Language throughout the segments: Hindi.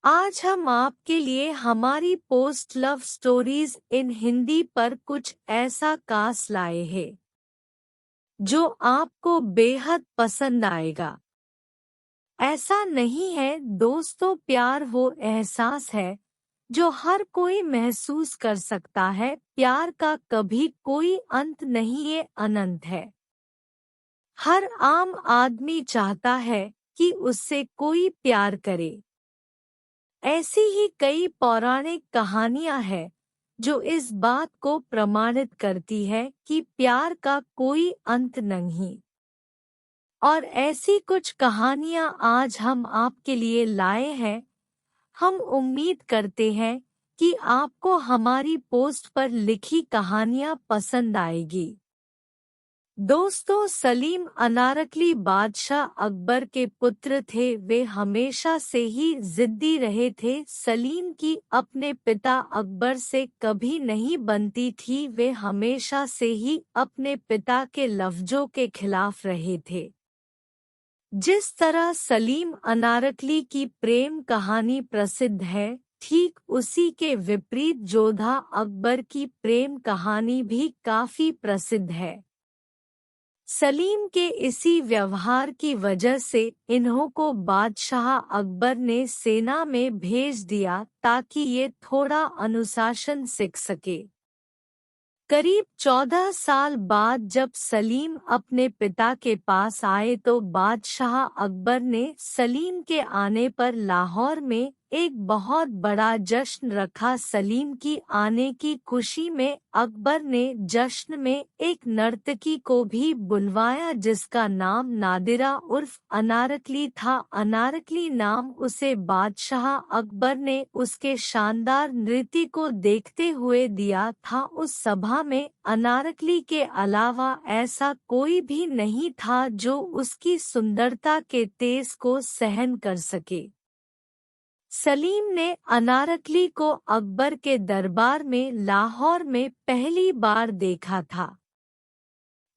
आज हम आपके लिए हमारी post love stories in Hindi पर कुछ ऐसा कास्ट लाए हैं जो आपको बेहद पसंद आएगा। ऐसा नहीं है दोस्तों, प्यार वो एहसास है जो हर कोई महसूस कर सकता है। प्यार का कभी कोई अंत नहीं, ये अनंत है। हर आम आदमी चाहता है कि उससे कोई प्यार करे। ऐसी ही कई पौराणिक कहानियां हैं जो इस बात को प्रमाणित करती है कि प्यार का कोई अंत नहीं। और ऐसी कुछ कहानियां आज हम आपके लिए लाए हैं। हम उम्मीद करते हैं कि आपको हमारी पोस्ट पर लिखी कहानियां पसंद आएगी। दोस्तों, सलीम अनारकली बादशाह अकबर के पुत्र थे। वे हमेशा से ही जिद्दी रहे थे। सलीम की अपने पिता अकबर से कभी नहीं बनती थी। वे हमेशा से ही अपने पिता के लफ्जों के खिलाफ रहे थे। जिस तरह सलीम अनारकली की प्रेम कहानी प्रसिद्ध है, ठीक उसी के विपरीत जोधा अकबर की प्रेम कहानी भी काफी प्रसिद्ध है। सलीम के इसी व्यवहार की वजह से इन्हों को बादशाह अकबर ने सेना में भेज दिया ताकि ये थोड़ा अनुशासन सीख सके। करीब 14 साल बाद जब सलीम अपने पिता के पास आए तो बादशाह अकबर ने सलीम के आने पर लाहौर में एक बहुत बड़ा जश्न रखा। सलीम की आने की खुशी में अकबर ने जश्न में एक नर्तकी को भी बुलवाया जिसका नाम नादिरा उर्फ अनारकली था। अनारकली नाम उसे बादशाह अकबर ने उसके शानदार नृत्य को देखते हुए दिया था। उस सभा में अनारकली के अलावा ऐसा कोई भी नहीं था जो उसकी सुंदरता के तेज को सहन कर सके। सलीम ने अनारकली को अकबर के दरबार में लाहौर में पहली बार देखा था।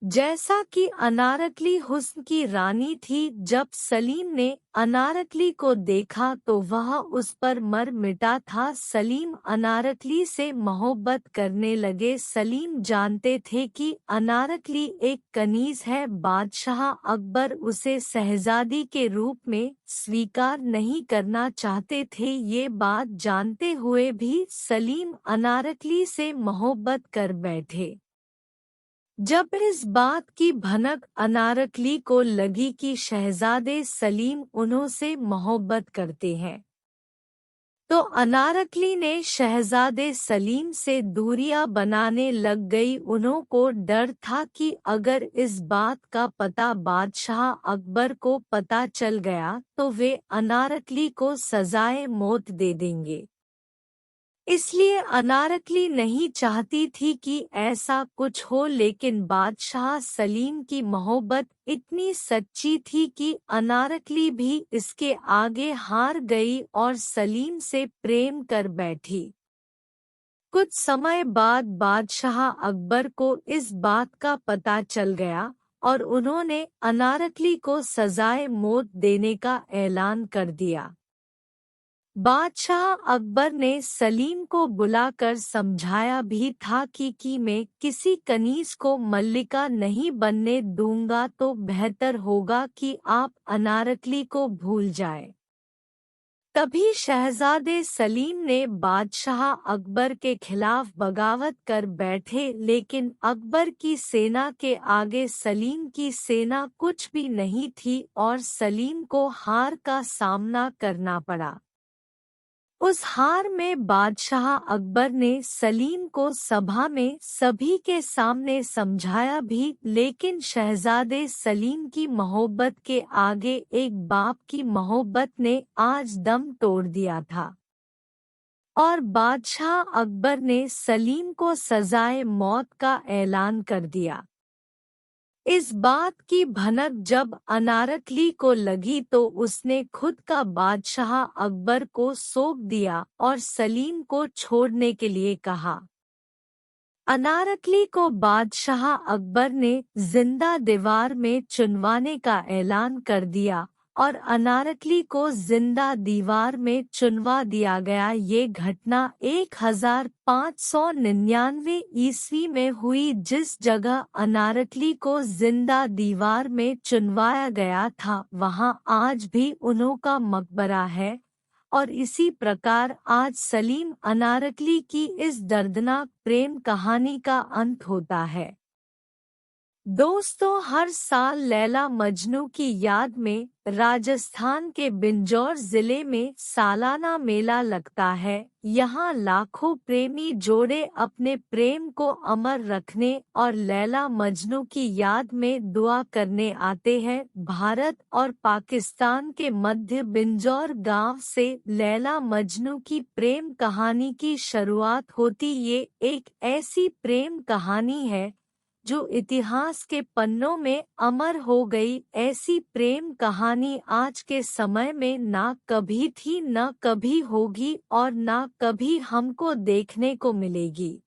जैसा कि अनारकली हुस्न की रानी थी, जब सलीम ने अनारकली को देखा तो वह उस पर मर मिटा था। सलीम अनारकली से मोहब्बत करने लगे। सलीम जानते थे कि अनारकली एक कनीज है। बादशाह अकबर उसे शहजादी के रूप में स्वीकार नहीं करना चाहते थे। ये बात जानते हुए भी सलीम अनारकली से मोहब्बत कर बैठे। जब इस बात की भनक अनारकली को लगी कि शहजादे सलीम उन्हों से मोहब्बत करते हैं, तो अनारकली ने शहजादे सलीम से दूरियां बनाने लग गई। उन्हों को डर था कि अगर इस बात का पता बादशाह अकबर को पता चल गया तो वे अनारकली को सजाए मौत दे देंगे। इसलिए अनारकली नहीं चाहती थी कि ऐसा कुछ हो, लेकिन बादशाह सलीम की मोहब्बत इतनी सच्ची थी कि अनारकली भी इसके आगे हार गई और सलीम से प्रेम कर बैठी। कुछ समय बाद बादशाह अकबर को इस बात का पता चल गया और उन्होंने अनारकली को सजाए मौत देने का ऐलान कर दिया। बादशाह अकबर ने सलीम को बुलाकर समझाया भी था कि मैं किसी कनीज को मल्लिका नहीं बनने दूंगा, तो बेहतर होगा कि आप अनारकली को भूल जाए। तभी शहजादे सलीम ने बादशाह अकबर के खिलाफ बगावत कर बैठे, लेकिन अकबर की सेना के आगे सलीम की सेना कुछ भी नहीं थी और सलीम को हार का सामना करना पड़ा। उस हार में बादशाह अकबर ने सलीम को सभा में सभी के सामने समझाया भी, लेकिन शहजादे सलीम की मोहब्बत के आगे एक बाप की मोहब्बत ने आज दम तोड़ दिया था और बादशाह अकबर ने सलीम को सजाए मौत का ऐलान कर दिया। इस बात की भनक जब अनारकली को लगी तो उसने खुद का बादशाह अकबर को सौंप दिया और सलीम को छोड़ने के लिए कहा। अनारकली को बादशाह अकबर ने जिंदा दीवार में चुनवाने का ऐलान कर दिया और अनारकली को जिंदा दीवार में चुनवा दिया गया। ये घटना 1599 ईस्वी में हुई। जिस जगह अनारकली को जिंदा दीवार में चुनवाया गया था वहां आज भी उन्हों का मकबरा है। और इसी प्रकार आज सलीम अनारकली की इस दर्दनाक प्रेम कहानी का अंत होता है। दोस्तों, हर साल लैला मजनू की याद में राजस्थान के बिंजौर जिले में सालाना मेला लगता है। यहाँ लाखों प्रेमी जोड़े अपने प्रेम को अमर रखने और लैला मजनू की याद में दुआ करने आते हैं। भारत और पाकिस्तान के मध्य बिंजौर गांव से लैला मजनू की प्रेम कहानी की शुरुआत होती। ये एक ऐसी प्रेम कहानी है जो इतिहास के पन्नों में अमर हो गई। ऐसी प्रेम कहानी आज के समय में ना कभी थी, न कभी होगी और ना कभी हमको देखने को मिलेगी।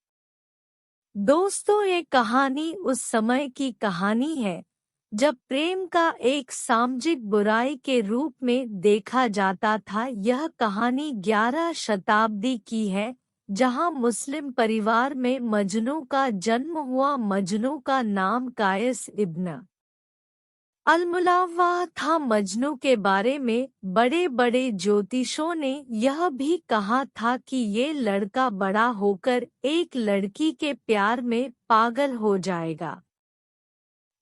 दोस्तों, ये कहानी उस समय की कहानी है जब प्रेम का एक सामाजिक बुराई के रूप में देखा जाता था। यह कहानी 11 शताब्दी की है, जहां मुस्लिम परिवार में मजनू का जन्म हुआ। मजनू का नाम कायस इब्न अल-मुलाव्वाह था। मजनू के बारे में बड़े बड़े ज्योतिषों ने यह भी कहा था कि ये लड़का बड़ा होकर एक लड़की के प्यार में पागल हो जाएगा।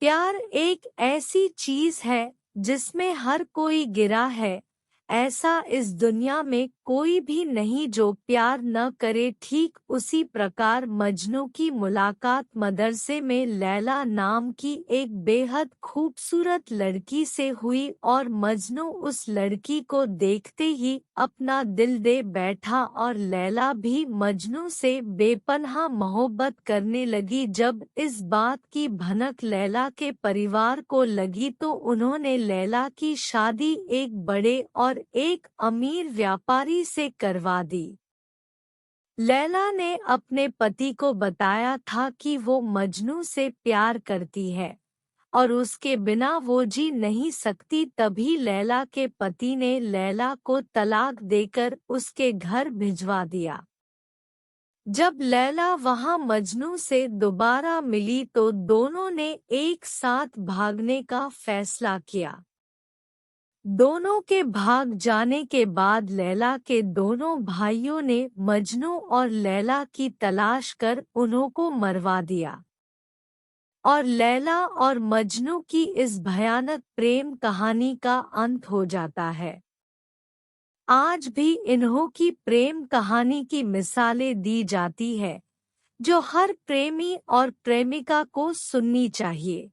प्यार एक ऐसी चीज है जिसमें हर कोई गिरा है। ऐसा इस दुनिया में कोई भी नहीं जो प्यार न करे। ठीक उसी प्रकार मजनू की मुलाकात मदरसे में लैला नाम की एक बेहद खूबसूरत लड़की से हुई और मजनू उस लड़की को देखते ही अपना दिल दे बैठा और लैला भी मजनू से बेपनाह मोहब्बत करने लगी। जब इस बात की भनक लैला के परिवार को लगी तो उन्होंने लैला की शादी एक बड़े और एक अमीर व्यापारी से करवा दी। लैला ने अपने पति को बताया था कि वो मजनू से प्यार करती है और उसके बिना वो जी नहीं सकती। तभी लैला के पति ने लैला को तलाक देकर उसके घर भिजवा दिया। जब लैला वहां मजनू से दोबारा मिली तो दोनों ने एक साथ भागने का फैसला किया। दोनों के भाग जाने के बाद लैला के दोनों भाइयों ने मजनू और लैला की तलाश कर उन्हों को मरवा दिया और लैला और मजनू की इस भयानक प्रेम कहानी का अंत हो जाता है। आज भी इन्हों की प्रेम कहानी की मिसालें दी जाती है जो हर प्रेमी और प्रेमिका को सुननी चाहिए।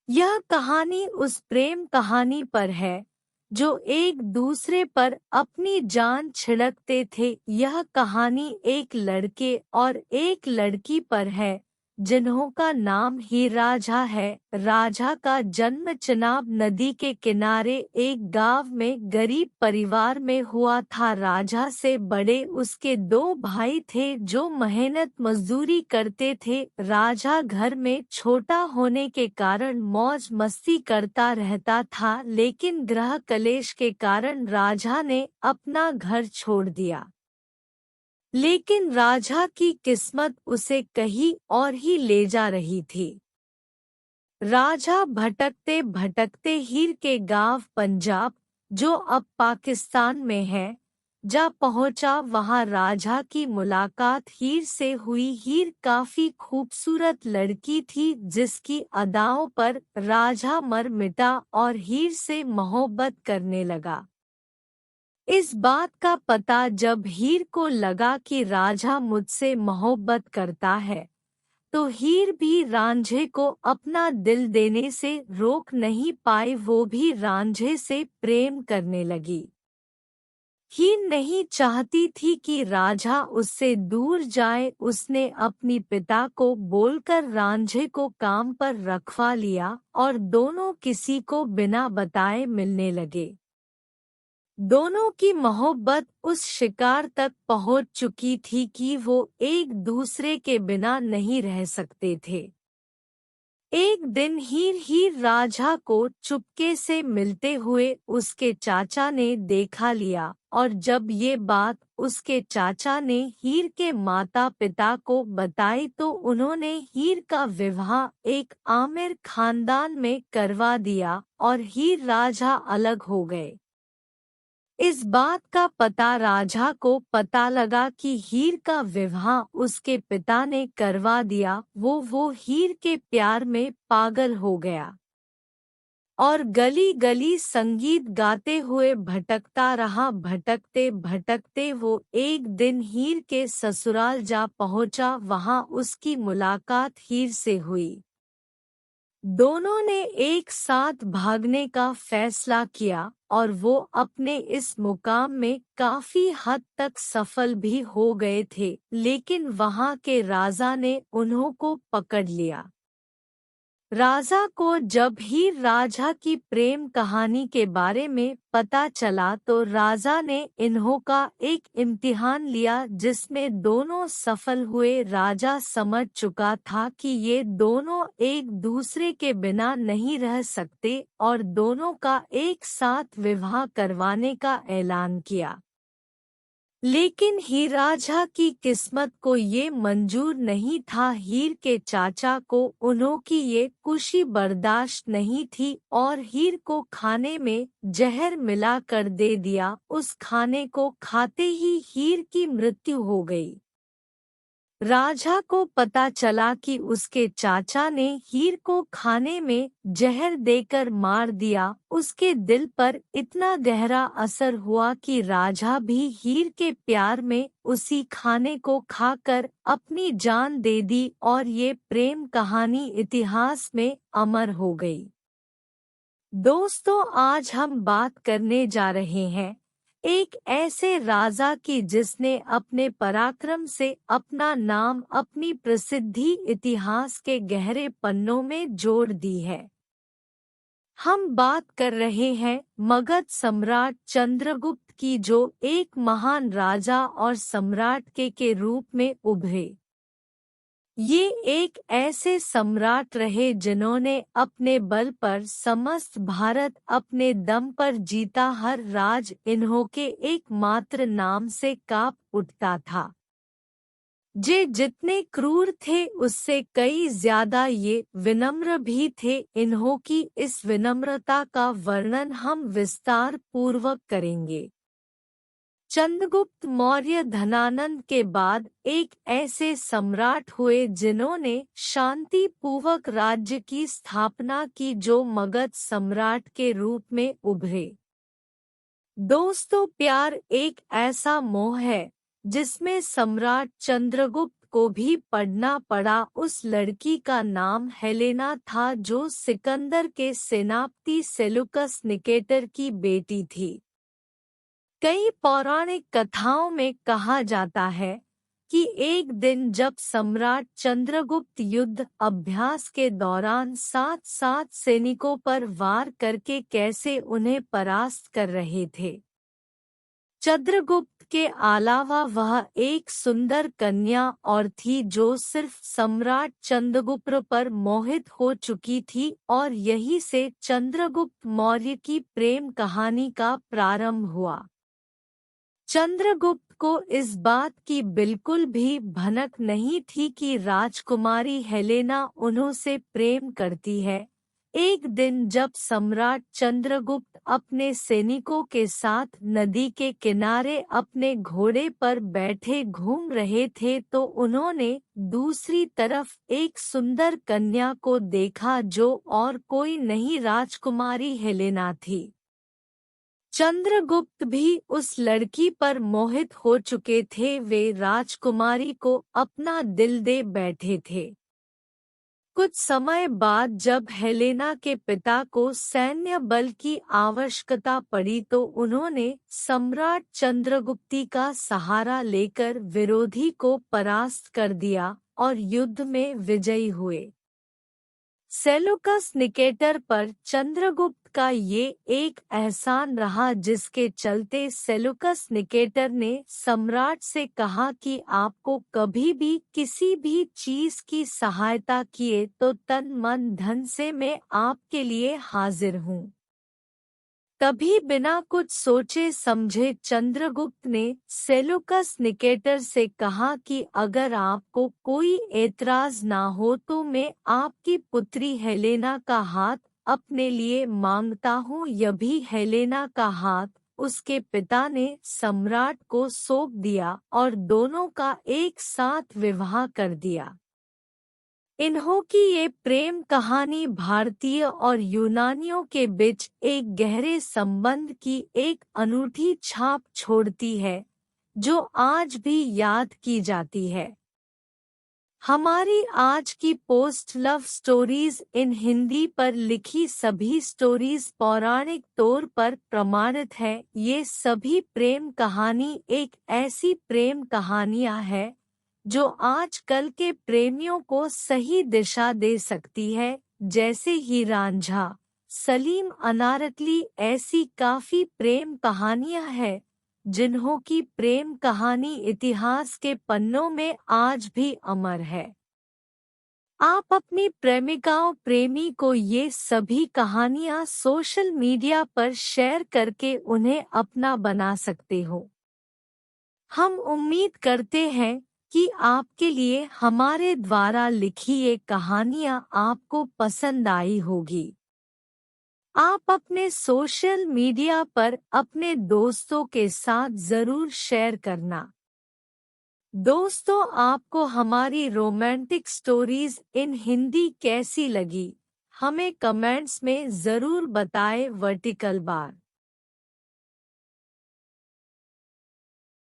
यह कहानी उस प्रेम कहानी पर है जो एक दूसरे पर अपनी जान छिड़कते थे। यह कहानी एक लड़के और एक लड़की पर है जिन्हों का नाम ही राझा है। राझा का जन्म चिनाब नदी के किनारे एक गांव में गरीब परिवार में हुआ था। राझा से बड़े उसके 2 भाई थे जो मेहनत मजदूरी करते थे। राझा घर में छोटा होने के कारण मौज मस्ती करता रहता था, लेकिन गृह कलेश के कारण राझा ने अपना घर छोड़ दिया। लेकिन राझा की किस्मत उसे कहीं और ही ले जा रही थी। राझा भटकते भटकते हीर के गांव पंजाब, जो अब पाकिस्तान में है, जा पहुंचा। वहां राझा की मुलाकात हीर से हुई। हीर काफी खूबसूरत लड़की थी जिसकी अदाओं पर राझा मर मिटा और हीर से मोहब्बत करने लगा। इस बात का पता जब हीर को लगा कि राझा मुझसे मोहब्बत करता है तो हीर भी रांझे को अपना दिल देने से रोक नहीं पाई। वो भी रांझे से प्रेम करने लगी। हीर नहीं चाहती थी कि राझा उससे दूर जाए। उसने अपनी पिता को बोलकर रांझे को काम पर रखवा लिया और दोनों किसी को बिना बताए मिलने लगे। दोनों की मोहब्बत उस शिकार तक पहुंच चुकी थी कि वो एक दूसरे के बिना नहीं रह सकते थे। एक दिन हीर राजा को चुपके से मिलते हुए उसके चाचा ने देखा लिया, और जब ये बात उसके चाचा ने हीर के माता पिता को बताई तो उन्होंने हीर का विवाह एक आमिर खानदान में करवा दिया और हीर राजा अलग हो गए। इस बात का पता राजा को पता लगा कि हीर का विवाह उसके पिता ने करवा दिया। वो हीर के प्यार में पागल हो गया और गली गली संगीत गाते हुए भटकता रहा। भटकते भटकते वो एक दिन हीर के ससुराल जा पहुंचा। वहां उसकी मुलाकात हीर से हुई। दोनों ने एक साथ भागने का फैसला किया और वो अपने इस मुकाम में काफी हद तक सफल भी हो गए थे, लेकिन वहां के राजा ने उन्हों को पकड़ लिया। राजा को जब हीर राजा की प्रेम कहानी के बारे में पता चला तो राजा ने इन्हों का एक इम्तिहान लिया जिसमें दोनों सफल हुए। राजा समझ चुका था कि ये दोनों एक दूसरे के बिना नहीं रह सकते और दोनों का एक साथ विवाह करवाने का ऐलान किया। लेकिन हीर राजा की किस्मत को ये मंजूर नहीं था। हीर के चाचा को उन्हों की ये खुशी बर्दाश्त नहीं थी और हीर को खाने में जहर मिला कर दे दिया। उस खाने को खाते ही हीर की मृत्यु हो गई। राजा को पता चला कि उसके चाचा ने हीर को खाने में जहर देकर मार दिया। उसके दिल पर इतना गहरा असर हुआ कि राजा भी हीर के प्यार में उसी खाने को खाकर अपनी जान दे दी और ये प्रेम कहानी इतिहास में अमर हो गई। दोस्तों, आज हम बात करने जा रहे हैं एक ऐसे राजा की जिसने अपने पराक्रम से अपना नाम, अपनी प्रसिद्धि इतिहास के गहरे पन्नों में जोड़ दी है। हम बात कर रहे हैं मगध सम्राट चंद्रगुप्त की, जो एक महान राजा और सम्राट के रूप में उभरे। ये एक ऐसे सम्राट रहे जिन्होंने अपने बल पर समस्त भारत अपने दम पर जीता। हर राज इन्हों के एकमात्र नाम से कांप उठता था। जे जितने क्रूर थे उससे कई ज्यादा ये विनम्र भी थे। इन्हों की इस विनम्रता का वर्णन हम विस्तार पूर्वक करेंगे। चंद्रगुप्त मौर्य धनानंद के बाद एक ऐसे सम्राट हुए जिन्होंने शांति पूर्वक राज्य की स्थापना की, जो मगध सम्राट के रूप में उभरे। दोस्तों, प्यार एक ऐसा मोह है जिसमें सम्राट चंद्रगुप्त को भी पढ़ना पड़ा। उस लड़की का नाम हेलेना था, जो सिकंदर के सेनापति सेलुकस निकेटर की बेटी थी। कई पौराणिक कथाओं में कहा जाता है कि एक दिन जब सम्राट चंद्रगुप्त युद्ध अभ्यास के दौरान सात सैनिकों पर वार करके कैसे उन्हें परास्त कर रहे थे। चंद्रगुप्त के अलावा वह एक सुंदर कन्या और थी जो सिर्फ सम्राट चंद्रगुप्त पर मोहित हो चुकी थी, और यहीं से चंद्रगुप्त मौर्य की प्रेम कहानी का प्रारंभ हुआ। चंद्रगुप्त को इस बात की बिल्कुल भी भनक नहीं थी कि राजकुमारी हेलेना उन्हों से प्रेम करती है। एक दिन जब सम्राट चंद्रगुप्त अपने सैनिकों के साथ नदी के किनारे अपने घोड़े पर बैठे घूम रहे थे तो उन्होंने दूसरी तरफ एक सुंदर कन्या को देखा, जो और कोई नहीं राजकुमारी हेलेना थी। चंद्रगुप्त भी उस लड़की पर मोहित हो चुके थे। वे राजकुमारी को अपना दिल दे बैठे थे। कुछ समय बाद जब हेलेना के पिता को सैन्य बल की आवश्यकता पड़ी तो उन्होंने सम्राट चंद्रगुप्ती का सहारा लेकर विरोधी को परास्त कर दिया और युद्ध में विजयी हुए। सेलुकस निकेटर पर चंद्रगुप्त का ये एक एहसान रहा जिसके चलते सेलुकस निकेटर ने सम्राट से कहा कि आपको कभी भी किसी भी चीज की सहायता किए तो तन मन धन से मैं आपके लिए हाजिर हूँ। तभी बिना कुछ सोचे समझे चंद्रगुप्त ने सेलुकस निकेटर से कहा कि अगर आपको कोई एतराज ना हो तो मैं आपकी पुत्री हेलेना का हाथ अपने लिए मांगता हूँ। यह भी हेलेना का हाथ उसके पिता ने सम्राट को सौंप दिया और दोनों का एक साथ विवाह कर दिया। इन्हों की ये प्रेम कहानी भारतीय और यूनानियों के बीच एक गहरे संबंध की एक अनूठी छाप छोड़ती है, जो आज भी याद की जाती है। हमारी आज की post love stories in Hindi पर लिखी सभी स्टोरीज पौराणिक तौर पर प्रमाणित है। ये सभी प्रेम कहानी एक ऐसी प्रेम कहानियां हैं जो आजकल के प्रेमियों को सही दिशा दे सकती है, जैसे ही रांझा, सलीम अनारकली। ऐसी काफी प्रेम कहानियां हैं जिन्हों की प्रेम कहानी इतिहास के पन्नों में आज भी अमर है। आप अपनी प्रेमिकाओं प्रेमी को ये सभी कहानियां सोशल मीडिया पर शेयर करके उन्हें अपना बना सकते हो। हम उम्मीद करते हैं कि आपके लिए हमारे द्वारा लिखी ये कहानियां आपको पसंद आई होगी। आप अपने सोशल मीडिया पर अपने दोस्तों के साथ जरूर शेयर करना। दोस्तों, आपको हमारी रोमांटिक स्टोरीज इन हिंदी कैसी लगी, हमें कमेंट्स में जरूर बताएं। Vertical bar.